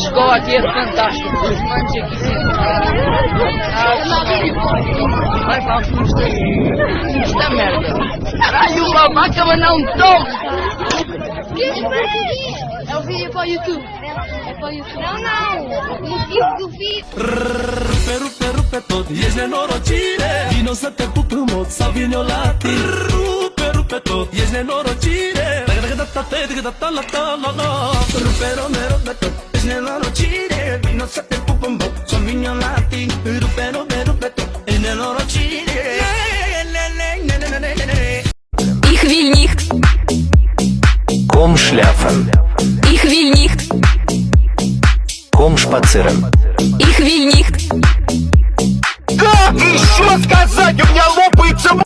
Szkoła jest fantastyczna. Użmancie Vai para os esta merda. Caralho, babaca, não toque! É o vídeo para o YouTube. É para o YouTube. Não. No filme do vídeo. Peru, peto, jeźdź norocire. Vino se te pupimo, savinio lati. Peru, peto, jeźdź norocire. Pero, mero, peto, jeźdź norocire. Vino se te pupimo, savinio lati. Pero, peto, jeźdź norocire. Ich will nicht. Komm schlafen. Ich will nicht. Komm spazieren. Ich will nicht. Как еще сказать? У меня лопается